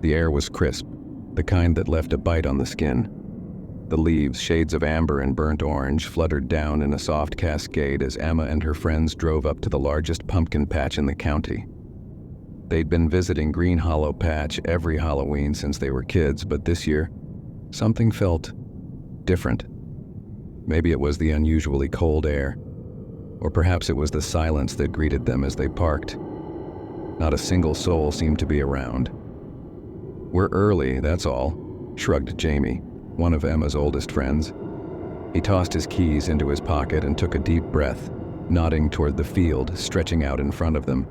The air was crisp, the kind that left a bite on the skin. The leaves, shades of amber and burnt orange, fluttered down in a soft cascade as Emma and her friends drove up to the largest pumpkin patch in the county. They'd been visiting Green Hollow Patch every Halloween since they were kids, but this year, something felt different. Maybe it was the unusually cold air, or perhaps it was the silence that greeted them as they parked. Not a single soul seemed to be around. "We're early, that's all," shrugged Jamie, one of Emma's oldest friends. He tossed his keys into his pocket and took a deep breath, nodding toward the field stretching out in front of them.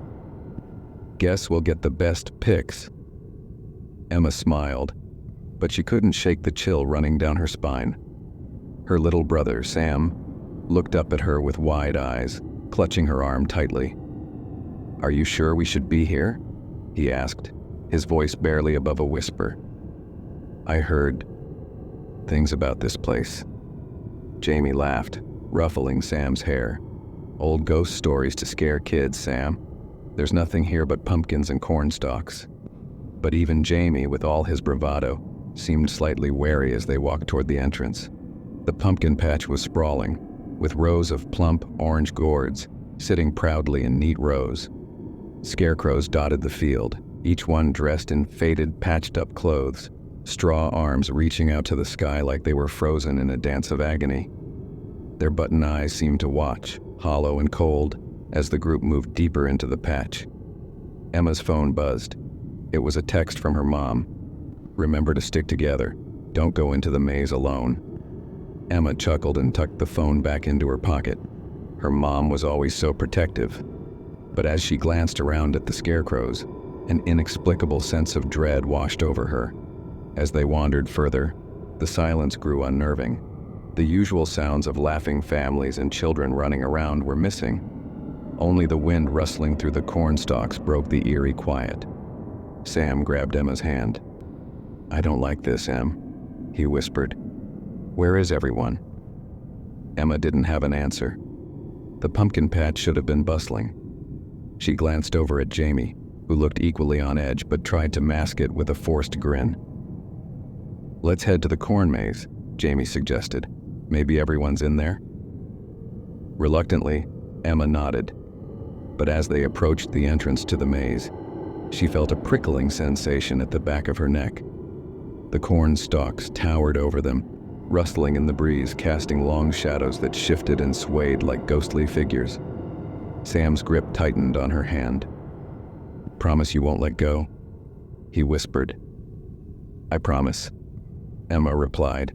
"Guess we'll get the best pics." Emma smiled, but she couldn't shake the chill running down her spine. Her little brother, Sam, looked up at her with wide eyes, clutching her arm tightly. "Are you sure we should be here?" he asked, his voice barely above a whisper. "I heard things about this place." Jamie laughed, ruffling Sam's hair. "Old ghost stories to scare kids, Sam. There's nothing here but pumpkins and corn stalks." But even Jamie, with all his bravado, seemed slightly wary as they walked toward the entrance. The pumpkin patch was sprawling, with rows of plump orange gourds sitting proudly in neat rows. Scarecrows dotted the field, each one dressed in faded, patched-up clothes, straw arms reaching out to the sky like they were frozen in a dance of agony. Their button eyes seemed to watch, hollow and cold, as the group moved deeper into the patch. Emma's phone buzzed. It was a text from her mom. "Remember to stick together. Don't go into the maze alone." Emma chuckled and tucked the phone back into her pocket. Her mom was always so protective. But as she glanced around at the scarecrows, an inexplicable sense of dread washed over her. As they wandered further, the silence grew unnerving. The usual sounds of laughing families and children running around were missing. Only the wind rustling through the corn stalks broke the eerie quiet. Sam grabbed Emma's hand. "I don't like this, Em," he whispered. "Where is everyone?" Emma didn't have an answer. The pumpkin patch should have been bustling. She glanced over at Jamie, who looked equally on edge but tried to mask it with a forced grin. "Let's head to the corn maze," Jamie suggested. "Maybe everyone's in there?" Reluctantly, Emma nodded. But as they approached the entrance to the maze, she felt a prickling sensation at the back of her neck. The corn stalks towered over them, rustling in the breeze, casting long shadows that shifted and swayed like ghostly figures. Sam's grip tightened on her hand. "Promise you won't let go?" he whispered. "I promise," Emma replied,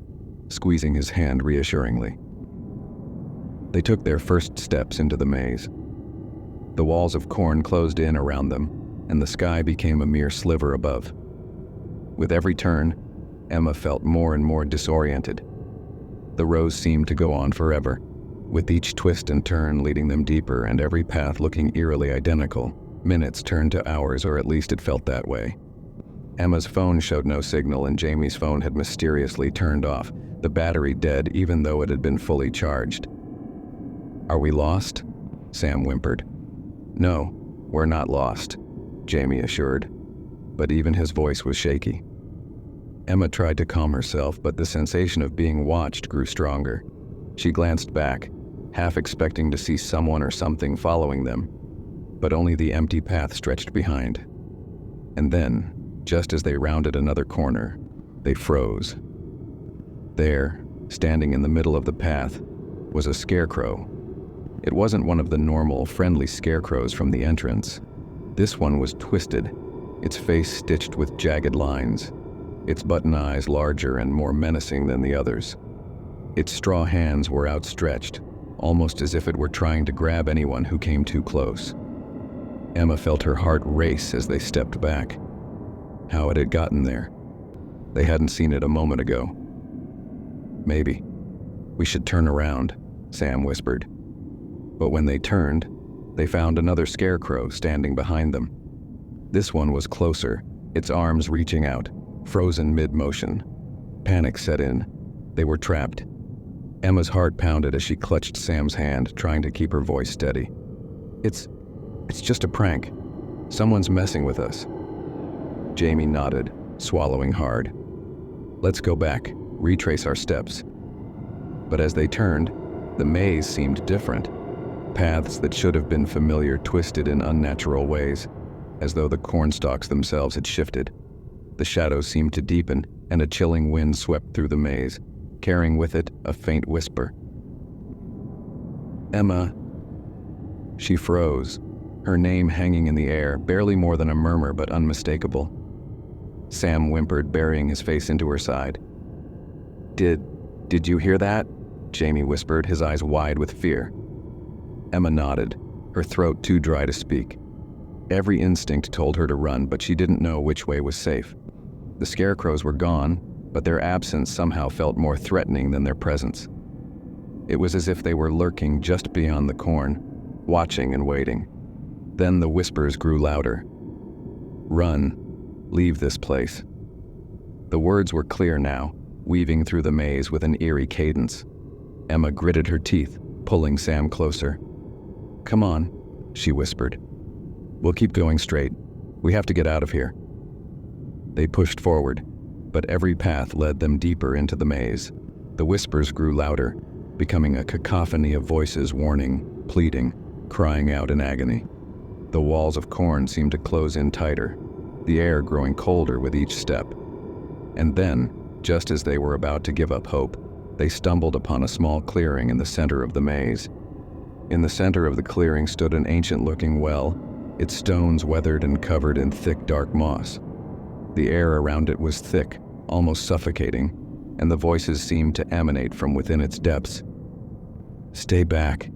squeezing his hand reassuringly. They took their first steps into the maze. The walls of corn closed in around them, and the sky became a mere sliver above. With every turn, Emma felt more and more disoriented. The rows seemed to go on forever, with each twist and turn leading them deeper and every path looking eerily identical. Minutes turned to hours, or at least it felt that way. Emma's phone showed no signal, and Jamie's phone had mysteriously turned off, the battery dead even though it had been fully charged. "Are we lost?" Sam whimpered. "No, we're not lost," Jamie assured, but even his voice was shaky. Emma tried to calm herself, but the sensation of being watched grew stronger. She glanced back, half expecting to see someone or something following them, but only the empty path stretched behind. And then, just as they rounded another corner, they froze. There, standing in the middle of the path, was a scarecrow. It wasn't one of the normal, friendly scarecrows from the entrance. This one was twisted, its face stitched with jagged lines, its button eyes larger and more menacing than the others. Its straw hands were outstretched, almost as if it were trying to grab anyone who came too close. Emma felt her heart race as they stepped back. How it had gotten there. They hadn't seen it a moment ago. "Maybe we should turn around," Sam whispered. But when they turned, they found another scarecrow standing behind them. This one was closer, its arms reaching out, frozen mid-motion. Panic set in. They were trapped. Emma's heart pounded as she clutched Sam's hand, trying to keep her voice steady. It's just a prank. Someone's messing with us." Jamie nodded, swallowing hard. Let's go back, retrace our steps. But as they turned, the maze seemed different. Paths that should have been familiar twisted in unnatural ways, as though the cornstalks themselves had shifted. The shadows seemed to deepen, and a chilling wind swept through the maze, carrying with it a faint whisper. "Emma." She froze, her name hanging in the air, barely more than a murmur but unmistakable. Sam whimpered, burying his face into her side. Did you hear that?" Jamie whispered, his eyes wide with fear. Emma nodded, her throat too dry to speak. Every instinct told her to run, but she didn't know which way was safe. The scarecrows were gone, but their absence somehow felt more threatening than their presence. It was as if they were lurking just beyond the corn, watching and waiting. Then the whispers grew louder. "Run. Leave this place." The words were clear now, weaving through the maze with an eerie cadence. Emma gritted her teeth, pulling Sam closer. "Come on," she whispered. "We'll keep going straight. We have to get out of here." They pushed forward, but every path led them deeper into the maze. The whispers grew louder, becoming a cacophony of voices warning, pleading, crying out in agony. The walls of corn seemed to close in tighter, the air growing colder with each step. And then, just as they were about to give up hope, they stumbled upon a small clearing in the center of the maze. In the center of the clearing stood an ancient-looking well, its stones weathered and covered in thick, dark moss. The air around it was thick, almost suffocating, and the voices seemed to emanate from within its depths. "Stay back,"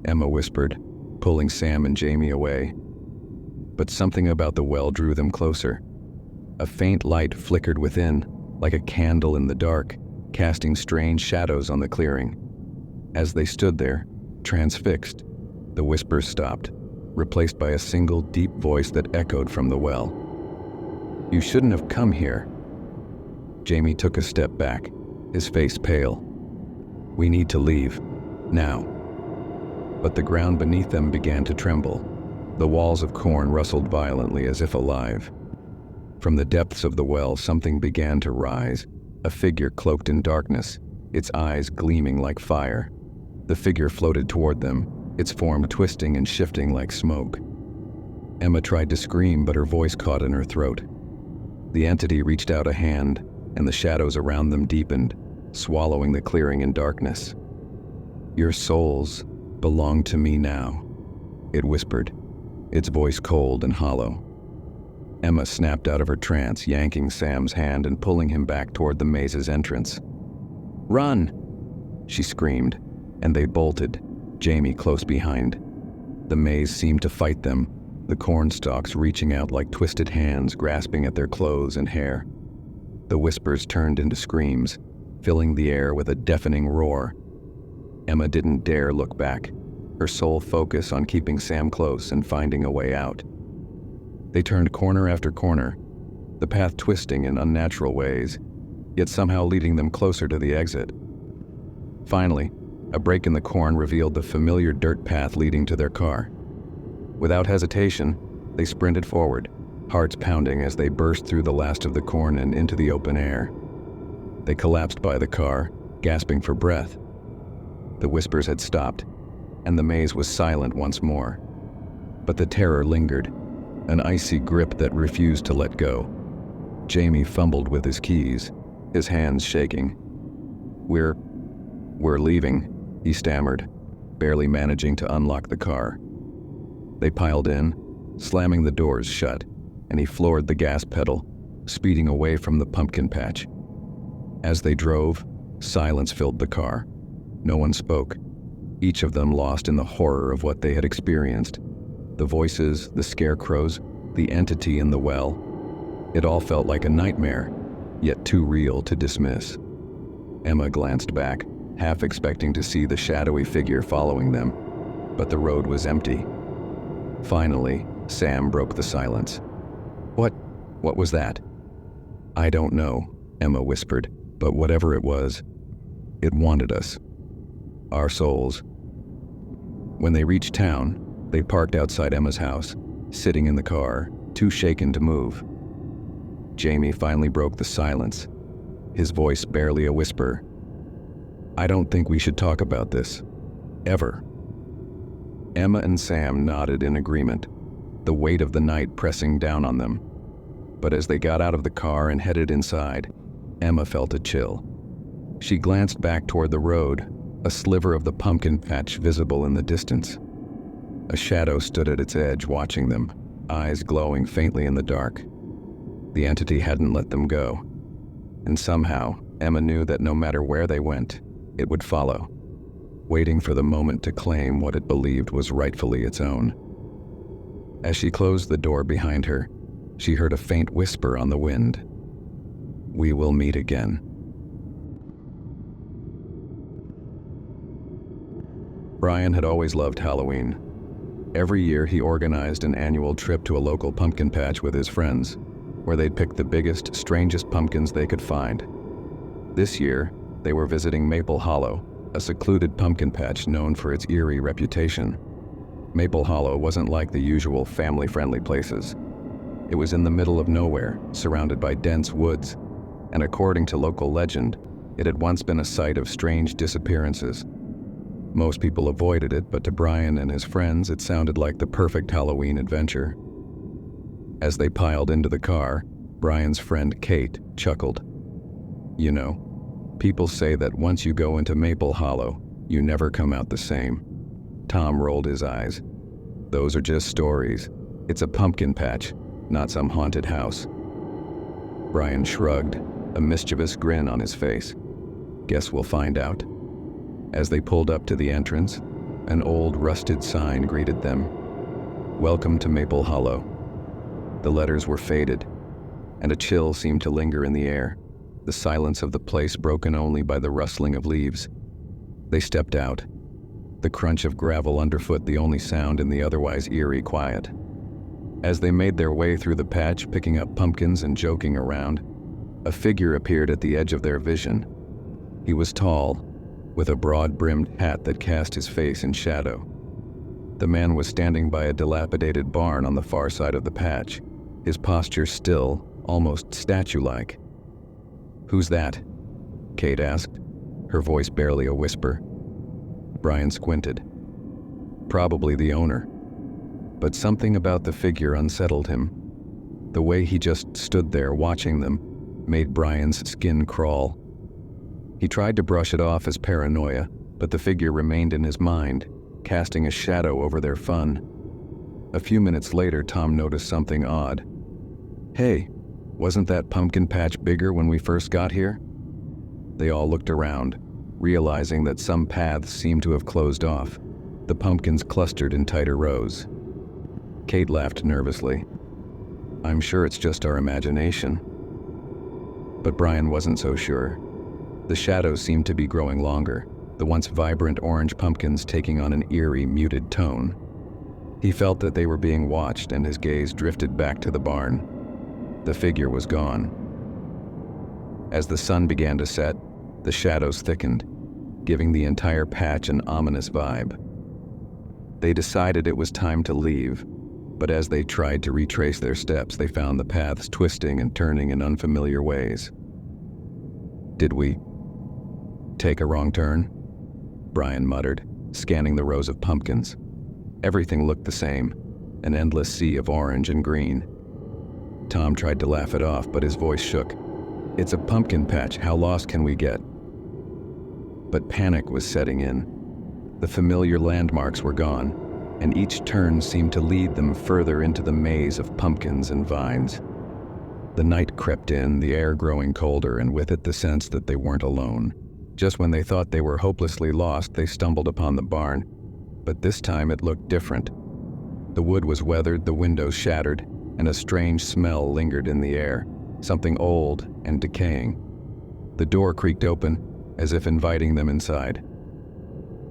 Emma whispered, pulling Sam and Jamie away. But something about the well drew them closer. A faint light flickered within, like a candle in the dark, casting strange shadows on the clearing. As they stood there, transfixed, the whispers stopped, replaced by a single deep voice that echoed from the well. "You shouldn't have come here." Jamie took a step back, his face pale. "We need to leave, now." But the ground beneath them began to tremble. The walls of corn rustled violently as if alive. From the depths of the well, something began to rise, a figure cloaked in darkness, its eyes gleaming like fire. The figure floated toward them, its form twisting and shifting like smoke. Emma tried to scream, but her voice caught in her throat. The entity reached out a hand, and the shadows around them deepened, swallowing the clearing in darkness. "Your souls belong to me now," it whispered, its voice cold and hollow. Emma snapped out of her trance, yanking Sam's hand and pulling him back toward the maze's entrance. "Run!" she screamed, and they bolted, Jamie close behind. The maze seemed to fight them, the cornstalks reaching out like twisted hands grasping at their clothes and hair. The whispers turned into screams, filling the air with a deafening roar. Emma didn't dare look back, her sole focus on keeping Sam close and finding a way out. They turned corner after corner, the path twisting in unnatural ways, yet somehow leading them closer to the exit. Finally, a break in the corn revealed the familiar dirt path leading to their car. Without hesitation, they sprinted forward, hearts pounding as they burst through the last of the corn and into the open air. They collapsed by the car, gasping for breath. The whispers had stopped, and the maze was silent once more. But the terror lingered, an icy grip that refused to let go. Jamie fumbled with his keys, his hands shaking. We're leaving," he stammered, barely managing to unlock the car. They piled in, slamming the doors shut, and he floored the gas pedal, speeding away from the pumpkin patch. As they drove, silence filled the car. No one spoke, each of them lost in the horror of what they had experienced. The voices, the scarecrows, the entity in the well. It all felt like a nightmare, yet too real to dismiss. Emma glanced back, half expecting to see the shadowy figure following them, but the road was empty. Finally, Sam broke the silence. What was that?" "I don't know," Emma whispered, "but whatever it was, it wanted us. Our souls." When they reached town, they parked outside Emma's house, sitting in the car, too shaken to move. Jamie finally broke the silence, his voice barely a whisper. "I don't think we should talk about this. Ever." Emma and Sam nodded in agreement, the weight of the night pressing down on them. But as they got out of the car and headed inside, Emma felt a chill. She glanced back toward the road, a sliver of the pumpkin patch visible in the distance. A shadow stood at its edge watching them, eyes glowing faintly in the dark. The entity hadn't let them go. And somehow, Emma knew that no matter where they went, it would follow, waiting for the moment to claim what it believed was rightfully its own. As she closed the door behind her, she heard a faint whisper on the wind. "We will meet again." Brian had always loved Halloween. Every year he organized an annual trip to a local pumpkin patch with his friends, where they'd pick the biggest, strangest pumpkins they could find. This year, they were visiting Maple Hollow, a secluded pumpkin patch known for its eerie reputation. Maple Hollow wasn't like the usual family-friendly places. It was in the middle of nowhere, surrounded by dense woods, and according to local legend, it had once been a site of strange disappearances. Most people avoided it, but to Brian and his friends, it sounded like the perfect Halloween adventure. As they piled into the car, Brian's friend Kate chuckled. "You know, people say that once you go into Maple Hollow, you never come out the same." Tom rolled his eyes. "Those are just stories. It's a pumpkin patch, not some haunted house." Brian shrugged, a mischievous grin on his face. "Guess we'll find out." As they pulled up to the entrance, an old rusted sign greeted them. "Welcome to Maple Hollow." The letters were faded, and a chill seemed to linger in the air, the silence of the place broken only by the rustling of leaves. They stepped out, the crunch of gravel underfoot the only sound in the otherwise eerie quiet. As they made their way through the patch, picking up pumpkins and joking around, a figure appeared at the edge of their vision. He was tall, with a broad-brimmed hat that cast his face in shadow. The man was standing by a dilapidated barn on the far side of the patch, his posture still, almost statue-like. "Who's that?" Kate asked, her voice barely a whisper. Brian squinted. "Probably the owner." But something about the figure unsettled him. The way he just stood there watching them made Brian's skin crawl. He tried to brush it off as paranoia, but the figure remained in his mind, casting a shadow over their fun. A few minutes later, Tom noticed something odd. "Hey, wasn't that pumpkin patch bigger when we first got here?" They all looked around, realizing that some paths seemed to have closed off. The pumpkins clustered in tighter rows. Kate laughed nervously. "I'm sure it's just our imagination." But Brian wasn't so sure. The shadows seemed to be growing longer, the once vibrant orange pumpkins taking on an eerie, muted tone. He felt that they were being watched, and his gaze drifted back to the barn. The figure was gone. As the sun began to set, the shadows thickened, giving the entire patch an ominous vibe. They decided it was time to leave, but as they tried to retrace their steps, they found the paths twisting and turning in unfamiliar ways. "Did we take a wrong turn?" Brian muttered, scanning the rows of pumpkins. Everything looked the same, an endless sea of orange and green. Tom tried to laugh it off, but his voice shook. "It's a pumpkin patch, how lost can we get?" But panic was setting in. The familiar landmarks were gone, and each turn seemed to lead them further into the maze of pumpkins and vines. The night crept in, the air growing colder, and with it the sense that they weren't alone. Just when they thought they were hopelessly lost, they stumbled upon the barn, but this time it looked different. The wood was weathered, the windows shattered, and a strange smell lingered in the air, something old and decaying. The door creaked open, as if inviting them inside.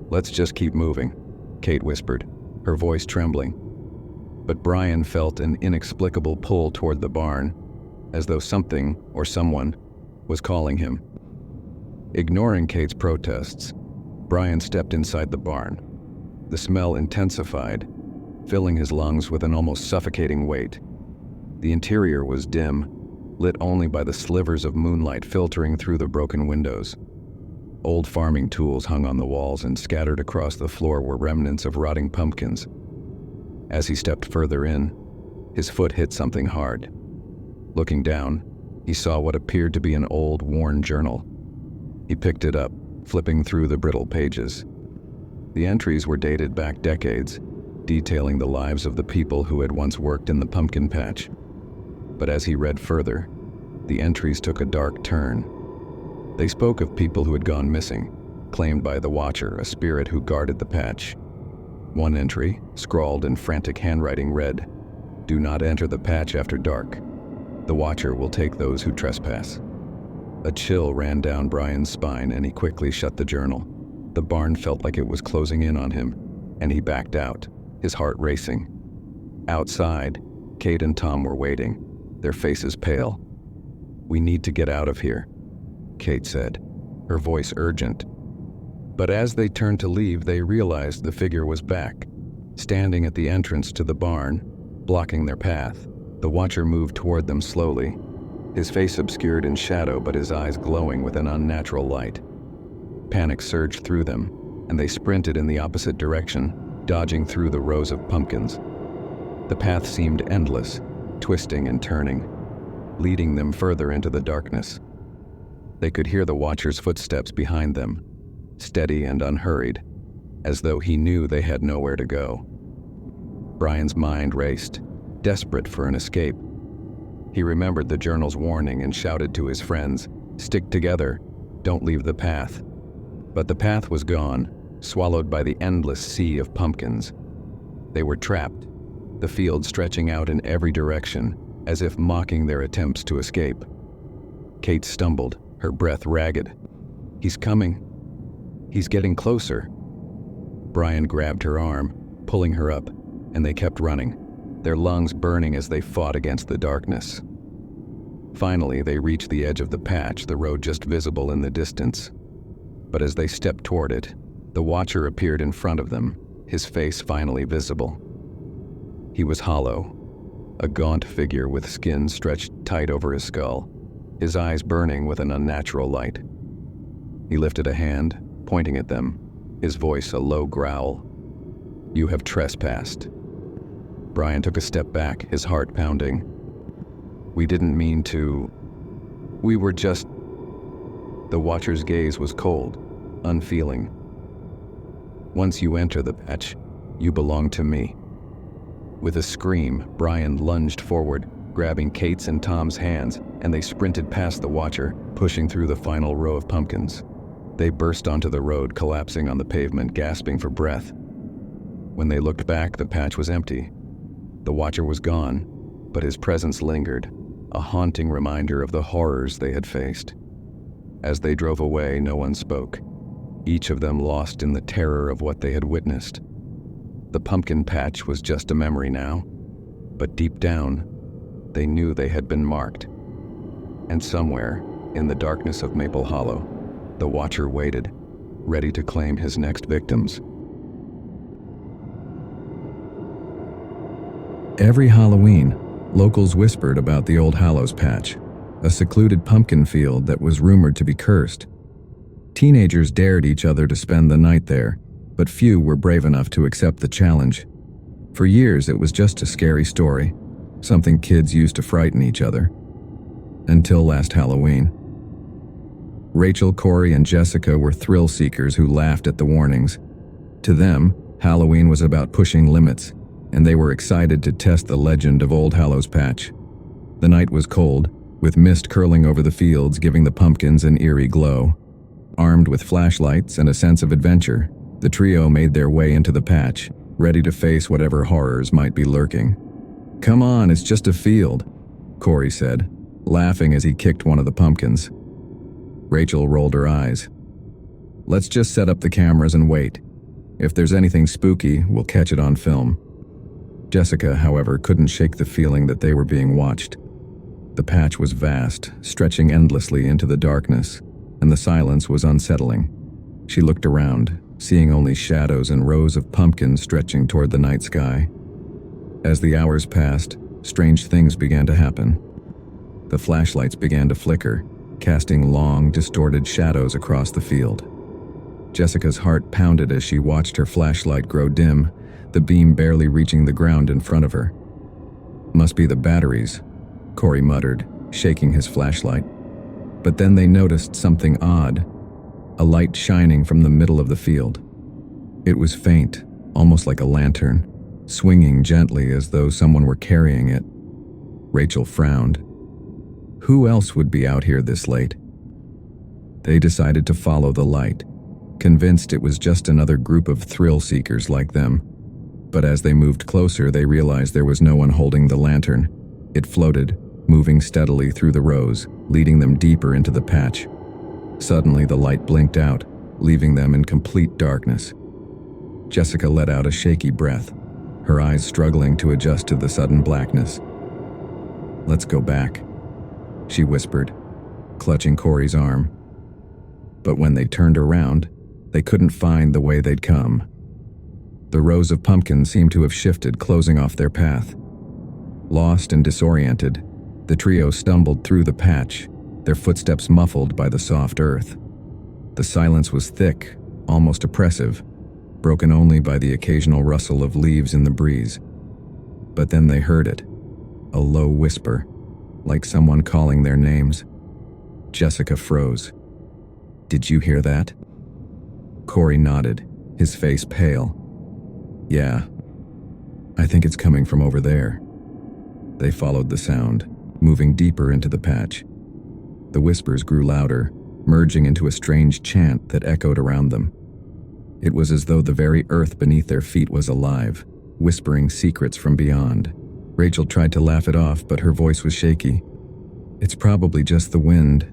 "Let's just keep moving," Kate whispered, her voice trembling. But Brian felt an inexplicable pull toward the barn, as though something or someone was calling him. Ignoring Kate's protests, Brian stepped inside the barn. The smell intensified, filling his lungs with an almost suffocating weight. The interior was dim, lit only by the slivers of moonlight filtering through the broken windows. Old farming tools hung on the walls, and scattered across the floor were remnants of rotting pumpkins. As he stepped further in, his foot hit something hard. Looking down, he saw what appeared to be an old, worn journal. He picked it up, flipping through the brittle pages. The entries were dated back decades, detailing the lives of the people who had once worked in the pumpkin patch. But as he read further, the entries took a dark turn. They spoke of people who had gone missing, claimed by the Watcher, a spirit who guarded the patch. One entry, scrawled in frantic handwriting, read, "Do not enter the patch after dark. The Watcher will take those who trespass." A chill ran down Brian's spine, and he quickly shut the journal. The barn felt like it was closing in on him, and he backed out, his heart racing. Outside, Kate and Tom were waiting, their faces pale. "We need to get out of here," Kate said, her voice urgent. But as they turned to leave, they realized the figure was back, standing at the entrance to the barn, blocking their path. The Watcher moved toward them slowly, his face obscured in shadow but his eyes glowing with an unnatural light. Panic surged through them, and they sprinted in the opposite direction, dodging through the rows of pumpkins. The path seemed endless, twisting and turning, leading them further into the darkness. They could hear the Watcher's footsteps behind them, steady and unhurried, as though he knew they had nowhere to go. Brian's mind raced, desperate for an escape. He remembered the journal's warning and shouted to his friends, "Stick together, don't leave the path." But the path was gone, swallowed by the endless sea of pumpkins. They were trapped, the field stretching out in every direction, as if mocking their attempts to escape. Kate stumbled, her breath ragged. "He's coming. He's getting closer." Brian grabbed her arm, pulling her up, and they kept running, their lungs burning as they fought against the darkness. Finally, they reached the edge of the patch, the road just visible in the distance. But as they stepped toward it, the Watcher appeared in front of them, his face finally visible. He was hollow, a gaunt figure with skin stretched tight over his skull, his eyes burning with an unnatural light. He lifted a hand, pointing at them, his voice a low growl. "You have trespassed." Brian took a step back, his heart pounding. "We didn't mean to. We were just..." The Watcher's gaze was cold, unfeeling. "Once you enter the patch, you belong to me." With a scream, Brian lunged forward, grabbing Kate's and Tom's hands, and they sprinted past the Watcher, pushing through the final row of pumpkins. They burst onto the road, collapsing on the pavement, gasping for breath. When they looked back, the patch was empty. The Watcher was gone, but his presence lingered, a haunting reminder of the horrors they had faced. As they drove away, no one spoke, each of them lost in the terror of what they had witnessed. The pumpkin patch was just a memory now, but deep down, they knew they had been marked. And somewhere, in the darkness of Maple Hollow, the Watcher waited, ready to claim his next victims. Every Halloween, locals whispered about the Old Hallows Patch, a secluded pumpkin field that was rumored to be cursed. Teenagers dared each other to spend the night there, but few were brave enough to accept the challenge. For years, it was just a scary story, something kids used to frighten each other. Until last Halloween. Rachel, Corey, and Jessica were thrill seekers who laughed at the warnings. To them, Halloween was about pushing limits, and they were excited to test the legend of Old Hallows Patch. The night was cold, with mist curling over the fields, giving the pumpkins an eerie glow. Armed with flashlights and a sense of adventure, the trio made their way into the patch, ready to face whatever horrors might be lurking. "Come on, it's just a field," Corey said, laughing as he kicked one of the pumpkins. Rachel rolled her eyes. "Let's just set up the cameras and wait. If there's anything spooky, we'll catch it on film." Jessica, however, couldn't shake the feeling that they were being watched. The patch was vast, stretching endlessly into the darkness, and the silence was unsettling. She looked around, seeing only shadows and rows of pumpkins stretching toward the night sky. As the hours passed, strange things began to happen. The flashlights began to flicker, casting long, distorted shadows across the field. Jessica's heart pounded as she watched her flashlight grow dim, the beam barely reaching the ground in front of her. "Must be the batteries," Corey muttered, shaking his flashlight. But then they noticed something odd, a light shining from the middle of the field. It was faint, almost like a lantern, swinging gently as though someone were carrying it. Rachel frowned. Who else would be out here this late? They decided to follow the light, convinced it was just another group of thrill seekers like them. But as they moved closer, they realized there was no one holding the lantern. It floated, moving steadily through the rows, leading them deeper into the patch. Suddenly, the light blinked out, leaving them in complete darkness. Jessica let out a shaky breath, her eyes struggling to adjust to the sudden blackness. "Let's go back," she whispered, clutching Corey's arm. But when they turned around, they couldn't find the way they'd come. The rows of pumpkins seemed to have shifted, closing off their path. Lost and disoriented, the trio stumbled through the patch, their footsteps muffled by the soft earth. The silence was thick, almost oppressive, broken only by the occasional rustle of leaves in the breeze. But then they heard it, a low whisper, like someone calling their names. Jessica froze. "Did you hear that?" Corey nodded, his face pale. "Yeah, I think it's coming from over there." They followed the sound, moving deeper into the patch. The whispers grew louder, merging into a strange chant that echoed around them. It was as though the very earth beneath their feet was alive, whispering secrets from beyond. Rachel tried to laugh it off, but her voice was shaky. "It's probably just the wind."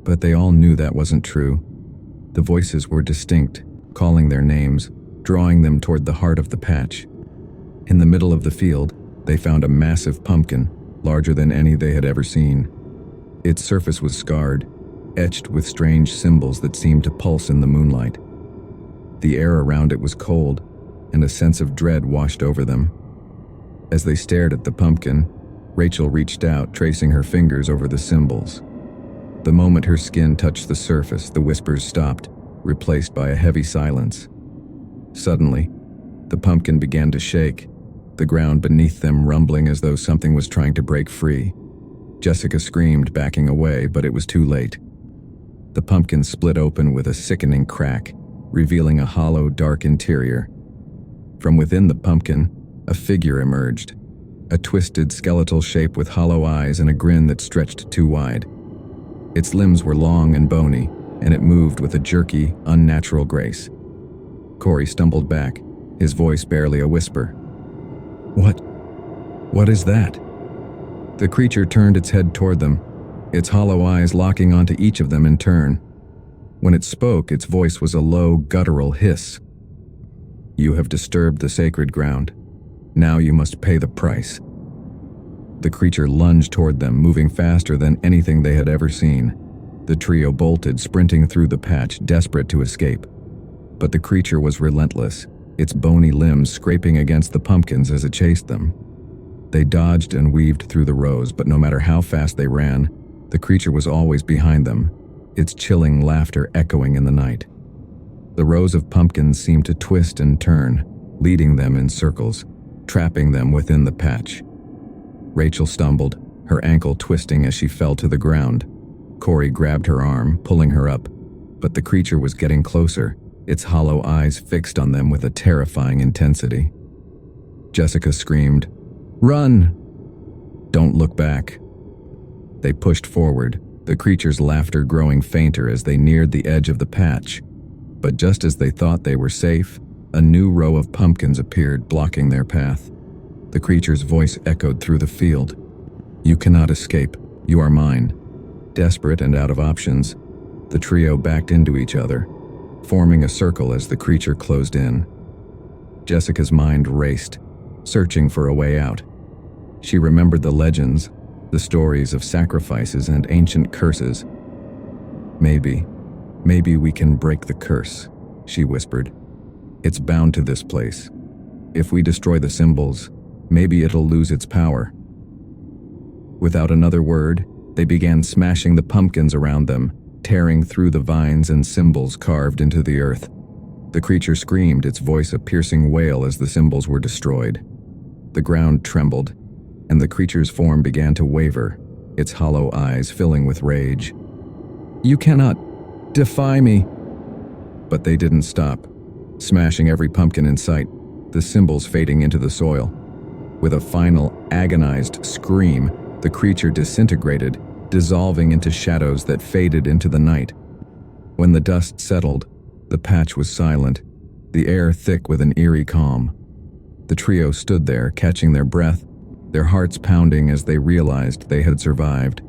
But they all knew that wasn't true. The voices were distinct, calling their names, drawing them toward the heart of the patch. In the middle of the field, they found a massive pumpkin, larger than any they had ever seen. Its surface was scarred, etched with strange symbols that seemed to pulse in the moonlight. The air around it was cold, and a sense of dread washed over them. As they stared at the pumpkin, Rachel reached out, tracing her fingers over the symbols. The moment her skin touched the surface, the whispers stopped, replaced by a heavy silence. Suddenly, the pumpkin began to shake, the ground beneath them rumbling as though something was trying to break free. Jessica screamed, backing away, but it was too late. The pumpkin split open with a sickening crack, revealing a hollow, dark interior. From within the pumpkin, a figure emerged, a twisted, skeletal shape with hollow eyes and a grin that stretched too wide. Its limbs were long and bony, and it moved with a jerky, unnatural grace. Corey stumbled back, his voice barely a whisper. What is that?" The creature turned its head toward them, its hollow eyes locking onto each of them in turn. When it spoke, its voice was a low, guttural hiss. "You have disturbed the sacred ground. Now you must pay the price." The creature lunged toward them, moving faster than anything they had ever seen. The trio bolted, sprinting through the patch, desperate to escape. But the creature was relentless, its bony limbs scraping against the pumpkins as it chased them. They dodged and weaved through the rows, but no matter how fast they ran, the creature was always behind them, its chilling laughter echoing in the night. The rows of pumpkins seemed to twist and turn, leading them in circles, trapping them within the patch. Rachel stumbled, her ankle twisting as she fell to the ground. Corey grabbed her arm, pulling her up, but the creature was getting closer, its hollow eyes fixed on them with a terrifying intensity. Jessica screamed, "Run! Don't look back." They pushed forward, the creature's laughter growing fainter as they neared the edge of the patch. But just as they thought they were safe, a new row of pumpkins appeared, blocking their path. The creature's voice echoed through the field. "You cannot escape. You are mine." Desperate and out of options, the trio backed into each other, forming a circle as the creature closed in. Jessica's mind raced, searching for a way out. She remembered the legends, the stories of sacrifices and ancient curses. Maybe we can break the curse," she whispered. "It's bound to this place. If we destroy the symbols, maybe it'll lose its power." Without another word, they began smashing the pumpkins around them, tearing through the vines and symbols carved into the earth. The creature screamed, its voice a piercing wail as the symbols were destroyed. The ground trembled, and the creature's form began to waver, its hollow eyes filling with rage. "You cannot defy me!" But they didn't stop, smashing every pumpkin in sight, the symbols fading into the soil. With a final, agonized scream, the creature disintegrated, dissolving into shadows that faded into the night. When the dust settled, the patch was silent, the air thick with an eerie calm. The trio stood there, catching their breath, their hearts pounding as they realized they had survived.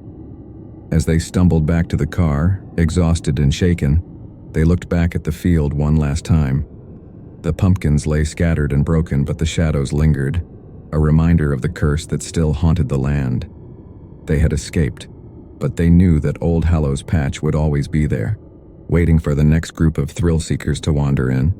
As they stumbled back to the car, exhausted and shaken, they looked back at the field one last time. The pumpkins lay scattered and broken, but the shadows lingered, a reminder of the curse that still haunted the land. They had escaped, but they knew that Old Hallows Patch would always be there, waiting for the next group of thrill seekers to wander in.